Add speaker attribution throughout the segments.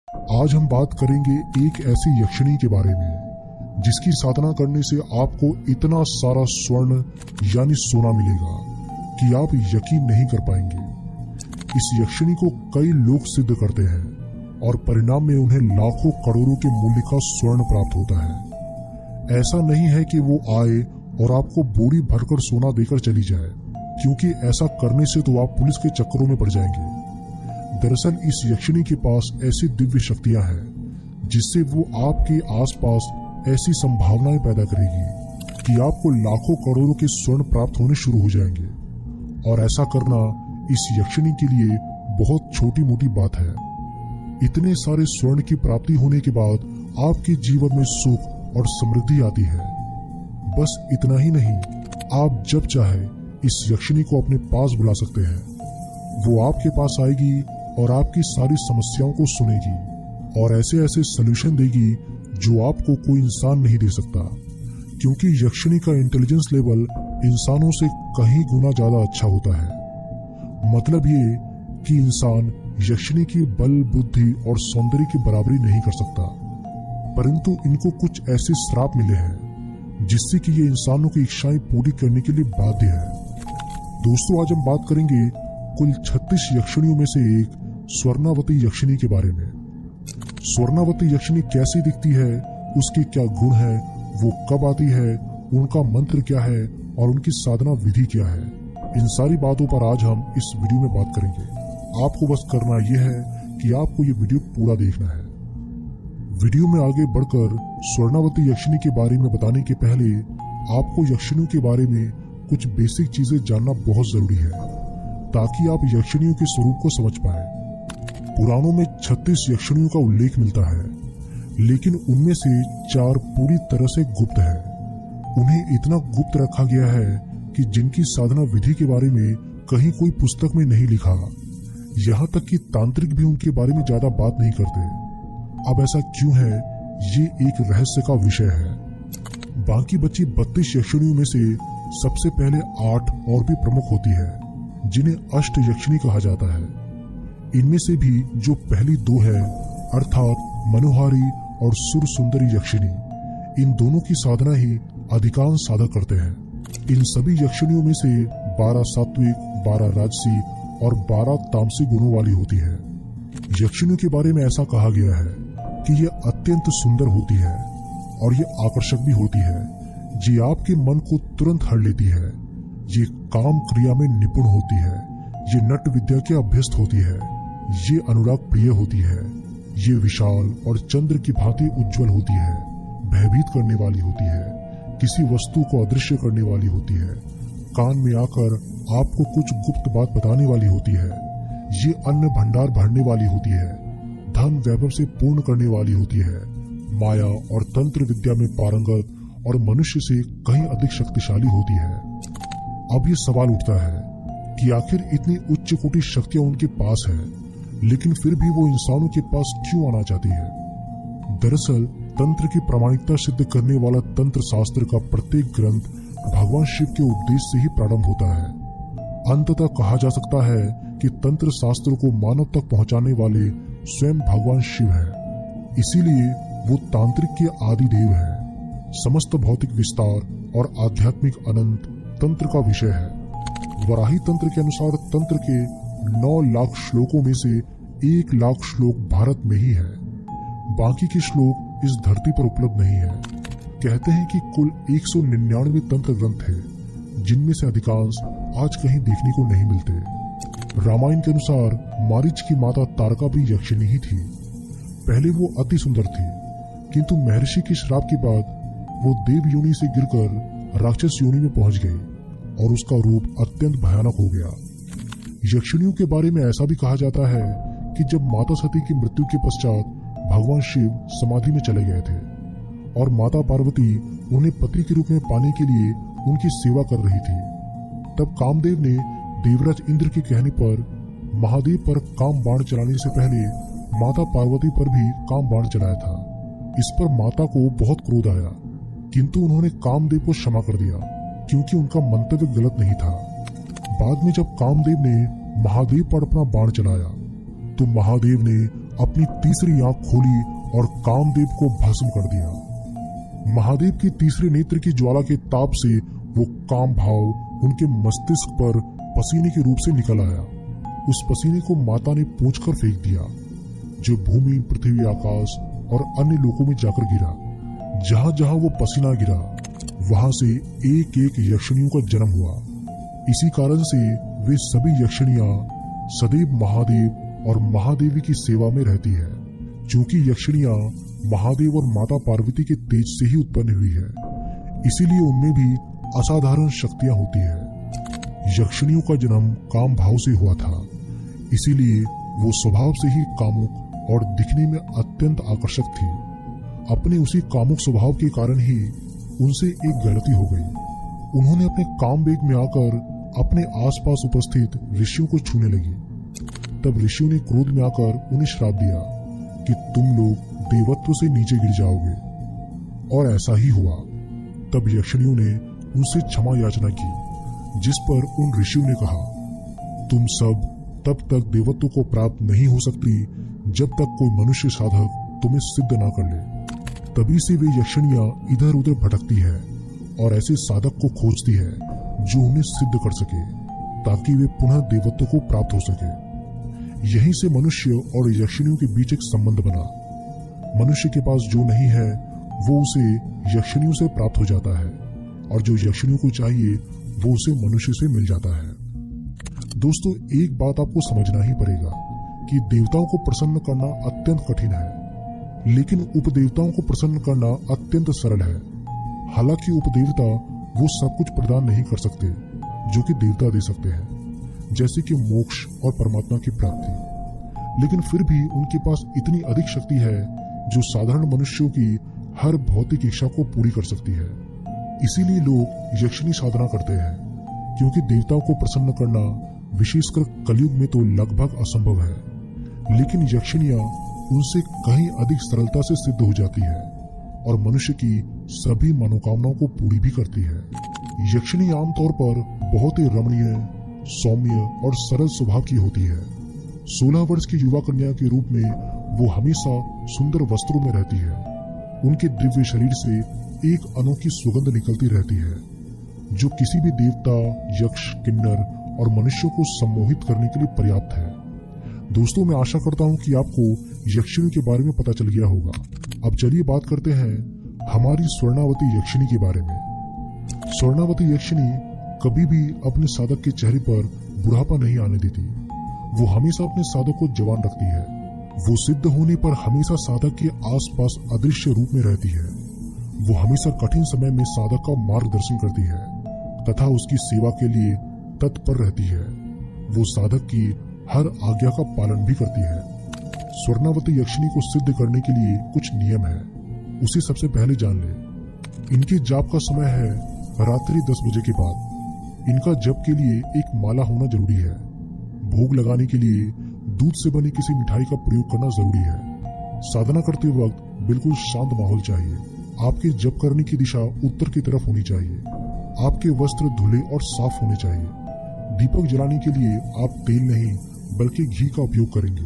Speaker 1: आज हम बात करेंगे एक ऐसी यक्षिणी के बारे में जिसकी साधना करने से आपको इतना सारा स्वर्ण यानी सोना मिलेगा कि आप यकीन नहीं कर पाएंगे। इस यक्षिणी को कई लोग सिद्ध करते हैं और परिणाम में उन्हें लाखों करोड़ों के मूल्य का स्वर्ण प्राप्त होता है। ऐसा नहीं है कि वो आए और आपको बोरी भरकर सोना देकर चली जाए, क्योंकि ऐसा करने से तो आप पुलिस के चक्करों में पड़ जाएंगे। दरअसल इस यक्षिणी के पास ऐसी दिव्य शक्तियां हैं जिससे वो आपके आसपास ऐसी संभावनाएं पैदा करेगी कि आपको लाखों करोड़ों के स्वर्ण प्राप्त होने शुरू हो जाएंगे। और ऐसा करना इस यक्षिणी के लिए बहुत छोटी मोटी बात है। इतने सारे स्वर्ण की प्राप्ति होने के बाद आपके जीवन में सुख और समृद्धि आती है। बस इतना ही नहीं, आप जब चाहे इस यक्षिणी को अपने पास बुला सकते हैं। वो आपके पास आएगी और आपकी सारी समस्याओं को सुनेगी और ऐसे ऐसे सलूशन देगी जो आपको कोई इंसान नहीं दे सकता, क्योंकि यक्षिणी का इंटेलिजेंस लेवल इंसानों से कहीं गुना ज्यादा अच्छा होता है। मतलब ये कि इंसान यक्षिणी की बल, बुद्धि और सौंदर्य की बराबरी नहीं कर सकता, परंतु इनको कुछ ऐसे श्राप मिले हैं जिससे कि ये इंसानों की इच्छाएं पूरी करने के लिए बाध्य है। दोस्तों, आज हम बात करेंगे कुल 36 यक्षिणियों में से एक स्वर्णावती यक्षिणी के बारे में। स्वर्णावती यक्षिणी कैसी दिखती है, उसके क्या गुण है, वो कब आती है, उनका मंत्र क्या है और उनकी साधना विधि क्या है, इन सारी बातों पर आज हम इस वीडियो में बात करेंगे। आपको बस करना यह है कि आपको ये वीडियो पूरा देखना है। वीडियो में आगे बढ़कर स्वर्णावती यक्षिणी के बारे में बताने के पहले आपको यक्षिणियों के बारे में कुछ बेसिक चीजें जानना बहुत जरूरी है, ताकि आप यक्षिणियों के स्वरूप को समझ पाए। पुराणों में 36 यक्षिणियों का उल्लेख मिलता है, लेकिन उनमें से 4 पूरी तरह से गुप्त है। उन्हें इतना गुप्त रखा गया है कि जिनकी साधना विधि के बारे में कहीं कोई पुस्तक में नहीं लिखा। यहाँ तक कि तांत्रिक भी उनके बारे में ज्यादा बात नहीं करते। अब ऐसा क्यों है, ये एक रहस्य का विषय है। बाकी बची 32 यक्षिणियों में से सबसे पहले 8 और भी प्रमुख होती है, जिन्हें अष्ट यक्षिणी कहा जाता है। इनमें से भी जो पहली 2 है, अर्थात मनोहारी और सुर सुंदरी यक्षिणी, इन दोनों की साधना ही अधिकांश साधक करते हैं। इन सभी यक्षिणियों में से 12 सात्विक, 12 राजसी और 12 तामसिक गुणों वाली होती है। यक्षिणियों के बारे में ऐसा कहा गया है कि ये अत्यंत सुंदर होती है और ये आकर्षक भी होती है। ये आपके मन को तुरंत हर लेती है। ये काम क्रिया में निपुण होती है। ये नट विद्या के अभ्यस्त होती है। ये अनुराग प्रिय होती है। ये विशाल और चंद्र की भांति उज्जवल होती है। भयभीत करने वाली होती है। किसी वस्तु को अदृश्य करने वाली होती है। कान में आकर आपको कुछ गुप्त बात बताने वाली होती है। ये अन्न भंडार भरने वाली होती है। धन वैभव से पूर्ण करने वाली होती है। माया और तंत्र विद्या में पारंगत और मनुष्य से कहीं अधिक शक्तिशाली होती है। अब ये सवाल उठता है कि आखिर इतनी उच्च कोटि शक्तियां उनके पास है, लेकिन फिर भी वो इंसानों के पास क्यों आना चाहती है। दरअसल तंत्र की प्रामाणिकता सिद्ध करने वाला तंत्र शास्त्र का प्रत्येक ग्रंथ भगवान शिव के उपदेश से ही प्रारंभ होता है। अंततः कहा जा सकता है कि तंत्र शास्त्र को मानव तक पहुंचाने वाले स्वयं भगवान शिव है। इसीलिए वो तांत्रिक के आदि देव है। समस्त भौतिक विस्तार और आध्यात्मिक अनंत तंत्र का विषय है। वराही तंत्र के अनुसार तंत्र के 9 लाख श्लोकों में से 1 लाख श्लोक भारत में ही है। बाकी के श्लोक इस धरती पर उपलब्ध नहीं है। कहते हैं कि कुल 199 तंत्र ग्रंथ है, जिनमें से अधिकांश आज कहीं देखने को नहीं मिलते। रामायण के अनुसार मारीच की माता तारका भी यक्षिणी ही थी। पहले वो अति सुंदर थी, किंतु महर्षि के श्राप के बाद वो देव योनि से गिरकर राक्षस योनि में पहुंच गई और उसका रूप अत्यंत भयानक हो गया। यक्षिणियों के बारे में ऐसा भी कहा जाता है कि जब माता सती की मृत्यु के पश्चात भगवान शिव समाधि में चले गए थे और माता पार्वती उन्हें पति के रूप में पाने के लिए उनकी सेवा कर रही थी, तब कामदेव ने देवराज इंद्र के कहने पर महादेव पर काम बाण चलाने से पहले माता पार्वती पर भी काम बाण चलाया था। इस पर माता को बहुत क्रोध आया, किंतु उन्होंने कामदेव को क्षमा कर दिया, क्योंकि उनका मंतव्य गलत नहीं था। बाद में जब कामदेव ने महादेव पर अपना बाण चलाया तो महादेव ने अपनी तीसरी आंख खोली और कामदेव को भस्म कर दिया। महादेव की तीसरे नेत्र की ज्वाला के ताप से वो काम भाव उनके मस्तिष्क पर पसीने के रूप से निकल आया। उस पसीने को माता ने पूंछ कर फेंक दिया, जो भूमि, पृथ्वी, आकाश और अन्य लोकों में जाकर गिरा। जहां जहां वो पसीना गिरा, वहां से एक एक यक्षिणियों का जन्म हुआ। इसी कारण से वे सभी यक्षिणियां सदैव महादेव और महादेवी की सेवा में रहती है, क्योंकि यक्षिणियां महादेव और माता पार्वती के तेज से ही उत्पन्न हुई है। इसीलिए उनमें भी असाधारण शक्तियां होती है। यक्षिणियों का जन्म काम भाव से हुआ था, इसीलिए वो स्वभाव से ही कामुक और दिखने में अत्यंत आकर्षक थी। अपने उसी कामुक स्वभाव के कारण ही उनसे एक गलती हो गई। उन्होंने अपने काम वेग में आकर अपने आसपास उपस्थित ऋषियों को छूने लगी। तब ऋषियों ने क्रोध में आकर उन्हें श्राप दिया कि तुम लोग देवत्व से नीचे गिर जाओगे, और ऐसा ही हुआ। तब यक्षिणियों ने उनसे क्षमा याचना की, जिस पर उन ऋषियों ने कहा, तुम सब तब तक देवत्व को प्राप्त नहीं हो सकती जब तक कोई मनुष्य साधक तुम्हें सिद्ध ना कर ले। तभी से वे यक्षिणियां इधर उधर भटकती है और ऐसे साधक को खोजती है जो उन्हें सिद्ध कर सके, ताकि वे पुनः देवत्व को प्राप्त हो सके। यहीं से मनुष्य और यक्षिणियों के बीच एक संबंध बना। मनुष्य के पास जो नहीं है वो उसे यक्षिणियों से प्राप्त हो जाता है, और जो यक्षिणियों को चाहिए वो उसे मनुष्य से मिल जाता है। दोस्तों, एक बात आपको समझना ही पड़ेगा कि देवताओं को प्रसन्न करना अत्यंत कठिन है, लेकिन उपदेवताओं को प्रसन्न करना अत्यंत सरल है। हालांकि उपदेवता वो सब कुछ प्रदान नहीं कर सकते जो कि देवता दे सकते हैं, जैसे कि मोक्ष और परमात्मा की प्राप्ति, लेकिन फिर भी उनके पास इतनी अधिक शक्ति है जो साधारण मनुष्यों की हर भौतिक इच्छा को पूरी कर सकती है। इसीलिए लोग यक्षिणी साधना करते हैं, क्योंकि देवताओं को प्रसन्न करना विशेषकर कलयुग में तो लगभग असंभव है। लेकिन यक्षिणियां उनसे कहीं अधिक सरलता से सिद्ध हो जाती है और मनुष्य की सभी मनोकामनाओं को पूरी भी करती है। यक्षिणी आमतौर पर बहुत ही रमणीय, सौम्य और सरल स्वभाव की होती है। 16 वर्ष की युवा कन्या के रूप में वो हमेशा सुंदर वस्त्रों में रहती है। उनके दिव्य शरीर से एक अनोखी सुगंध निकलती रहती है, जो किसी भी देवता, यक्ष, किन्नर और मनुष्यों को सम्मोहित करने के लिए पर्याप्त है। दोस्तों, मैं आशा करता हूँ कि आपको यक्षिणी के बारे में पता चल गया होगा। अब चलिए बात करते हैं हमारी स्वर्णावती यक्षिणी के बारे में। स्वर्णावती यक्षिणी कभी भी अपने साधक के चेहरे पर बुढ़ापा नहीं आने देती। वो हमेशा अपने साधक को जवान रखती है। वो सिद्ध होने पर हमेशा साधक के आसपास अदृश्य रूप में रहती है। वो हमेशा कठिन समय में साधक का मार्गदर्शन करती है तथा उसकी सेवा के लिए तत्पर रहती है। वो साधक की हर आज्ञा का पालन भी करती है। स्वर्णावती यक्षिणी को सिद्ध करने के लिए कुछ नियम है, उसे सबसे पहले जान ले। इनके जाप का समय है रात्रि 10 बजे के बाद। इनका जप के लिए एक माला होना जरूरी है। भोग लगाने के लिए दूध से बनी किसी मिठाई का प्रयोग करना जरूरी है। साधना करते वक्त बिल्कुल शांत माहौल चाहिए। आपके जप करने की दिशा उत्तर की तरफ होनी चाहिए। आपके वस्त्र धुले और साफ होने चाहिए। दीपक जलाने के लिए आप तेल नहीं बल्कि घी का उपयोग करेंगे।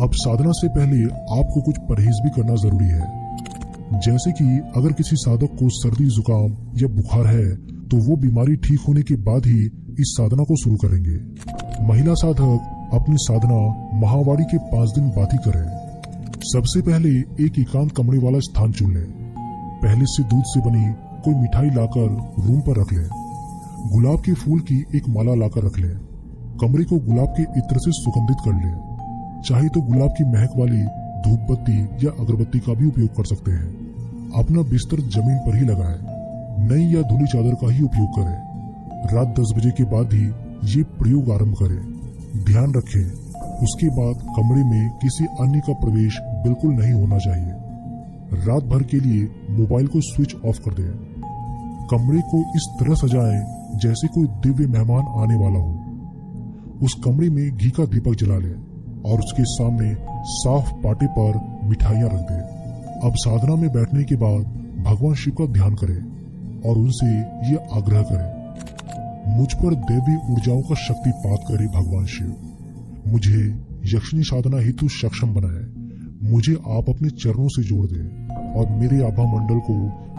Speaker 1: अब साधना से पहले आपको कुछ परहेज भी करना जरूरी है, जैसे कि अगर किसी साधक को सर्दी, जुकाम या बुखार है तो वो बीमारी ठीक होने के बाद ही इस साधना को शुरू करेंगे। महिला साधक अपनी साधना महावारी के 5 दिन बाद ही करें। सबसे पहले एक एकांत कमरे वाला स्थान चुन लें। पहले से दूध से बनी कोई मिठाई लाकर रूम पर रख लें। गुलाब के फूल की एक माला लाकर रख लें। कमरे को गुलाब के इत्र से सुगंधित कर लें। चाहे तो गुलाब की महक वाली धूप बत्ती या अगरबत्ती का भी उपयोग कर सकते हैं। अपना बिस्तर जमीन पर ही लगाएं। नई या धुली चादर का ही उपयोग करें। रात 10 बजे के बाद ही ये प्रयोग आरंभ करें। ध्यान रखें, उसके बाद कमरे में किसी अन्य का प्रवेश बिल्कुल नहीं होना चाहिए। रात भर के लिए मोबाइल को स्विच ऑफ कर दें। कमरे को इस तरह सजाएं जैसे कोई दिव्य मेहमान आने वाला हो। उस कमरे में घी का दीपक जला लें और उसके सामने साफ पाटे पर मिठाइयां रख दें। अब साधना में बैठने के बाद भगवान शिव का ध्यान करें और उनसे ये आग्रह करें, मुझ पर दैवी ऊर्जाओं का शक्तिपात करे भगवान शिव। मुझे यक्षिणी साधना हेतु सक्षम बनाए। मुझे आप अपने चरणों से जोड़ दें और मेरे आभा मंडल को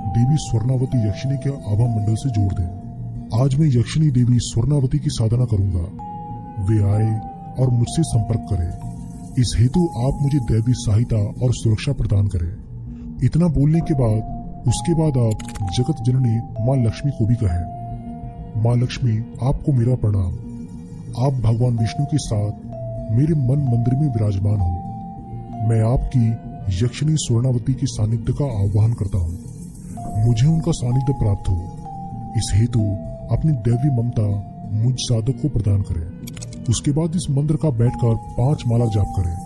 Speaker 1: देवी स्वर्णावती यक्षिणी के आभा मंडल से जोड़ दें। आज मैं यक्षिणी देवी स्वर्णावती की साधना करूंगा। वे आए और मुझसे संपर्क करें। इस हेतु आप मुझे दैवी सहायता और सुरक्षा प्रदान करें। इतना बोलने के बाद उसके बाद आप जगत जननी माँ लक्ष्मी को भी कहें, माँ लक्ष्मी आपको मेरा प्रणाम। आप भगवान विष्णु के साथ मेरे मन मंदिर में विराजमान हो। मैं आपकी यक्षिणी स्वर्णावती के सानिध्य का आह्वान करता हूँ। मुझे उनका सानिध्य प्राप्त हो। इस हेतु अपनी दैवी ममता मुझ साधक को प्रदान करें। उसके बाद इस मंत्र का बैठकर 5 माला जाप करें।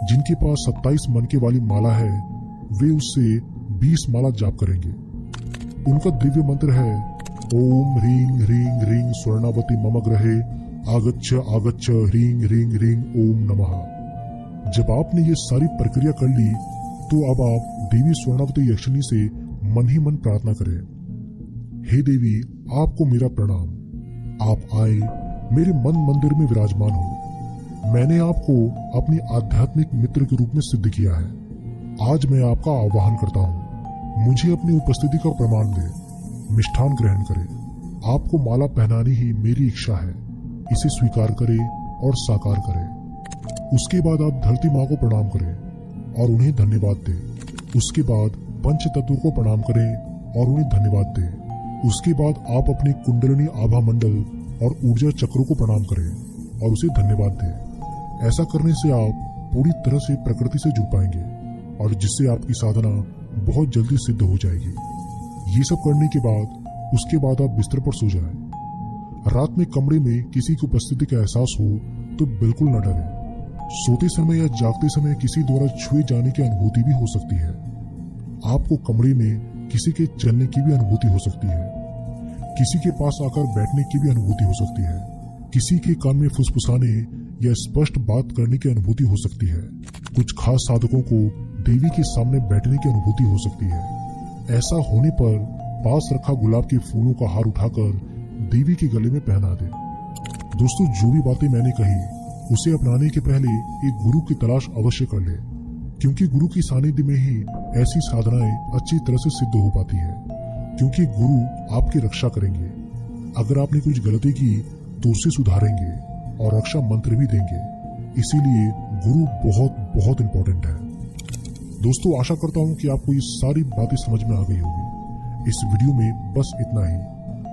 Speaker 1: जिनके पास 27 मनके वाली माला है वे उससे 20 माला जाप करेंगे। उनका दिव्य मंत्र है ओम ह्रीं ह्रीं ह्रीं स्वर्णावती मम ग्रहे आगच्छ आगच्छ ह्रीं ह्रीं ह्रीं ओम नमः। जब आपने ये सारी प्रक्रिया कर ली तो अब आप देवी स्वर्णावती यक्षिणी से मन ही मन प्रार्थना करें, हे देवी आपको मेरा प्रणाम। आप आए मेरे मन मंदिर में विराजमान हो। मैंने आपको अपने आध्यात्मिक मित्र के रूप में सिद्ध किया है। आज मैं आपका आह्वान करता हूँ। मुझे अपनी उपस्थिति का प्रमाण दें। मिष्ठान ग्रहण करें। आपको माला पहनानी ही मेरी इच्छा है। इसे स्वीकार करें और साकार करें। उसके बाद आप धरती माँ को प्रणाम करें और उन्हें धन्यवाद दें। उसके बाद पंच तत्व को प्रणाम करें और उन्हें धन्यवाद दें। उसके बाद आप अपने कुंडलिनी आभा मंडल और ऊर्जा चक्रों को प्रणाम करें और उसे धन्यवाद दें। ऐसा करने से आप पूरी तरह से प्रकृति से जुड़ पाएंगे और जिससे आपकी साधना बहुत जल्दी सिद्ध हो जाएगी। ये सब करने के बाद उसके बाद आप बिस्तर पर सो जाएं। रात में कमरे में किसी की उपस्थिति का एहसास हो तो बिल्कुल न डरें। सोते समय या जागते समय किसी द्वारा छुए जाने की अनुभूति भी हो सकती है। आपको कमरे में किसी के चलने की भी अनुभूति हो सकती है। किसी के पास आकर बैठने की भी अनुभूति हो सकती है। किसी के कान में फुसफुसाने या स्पष्ट बात करने की अनुभूति हो सकती है। कुछ खास साधकों को देवी के सामने बैठने की अनुभूति हो सकती है। ऐसा होने पर पास रखा गुलाब के फूलों का हार उठाकर देवी के गले में पहना दे। दोस्तों, जो भी बातें मैंने कही उसे अपनाने के पहले एक गुरु की तलाश अवश्य कर ले, क्योंकि गुरु की सानिध्य में ही ऐसी साधनाएं अच्छी तरह से सिद्ध हो पाती है। क्योंकि गुरु आपकी रक्षा करेंगे। अगर आपने कुछ गलती की तो उसे सुधारेंगे और रक्षा मंत्र भी देंगे। इसीलिए गुरु बहुत बहुत इम्पोर्टेंट है। दोस्तों, आशा करता हूँ कि आपको ये सारी बातें समझ में आ गई होगी। इस वीडियो में बस इतना ही।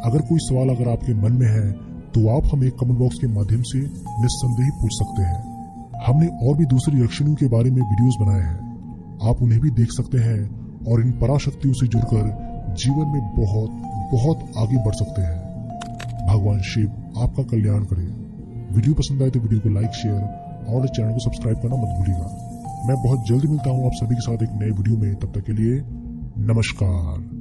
Speaker 1: अगर कोई सवाल अगर आपके मन में है तो आप हमें कमेंट बॉक्स के माध्यम से निस्संदेह पूछ सकते हैं। हमने और भी दूसरी यक्षिणियों के बारे में वीडियोस बनाए हैं। आप उन्हें भी देख सकते हैं और इन पराशक्तियों से जुड़कर जीवन में बहुत बहुत आगे बढ़ सकते हैं। भगवान शिव आपका कल्याण करे। वीडियो पसंद आए तो वीडियो को लाइक, शेयर और चैनल को सब्सक्राइब करना मत भूलिएगा। मैं बहुत जल्दी मिलता हूँ आप सभी के साथ एक नए वीडियो में। तब तक के लिए नमस्कार।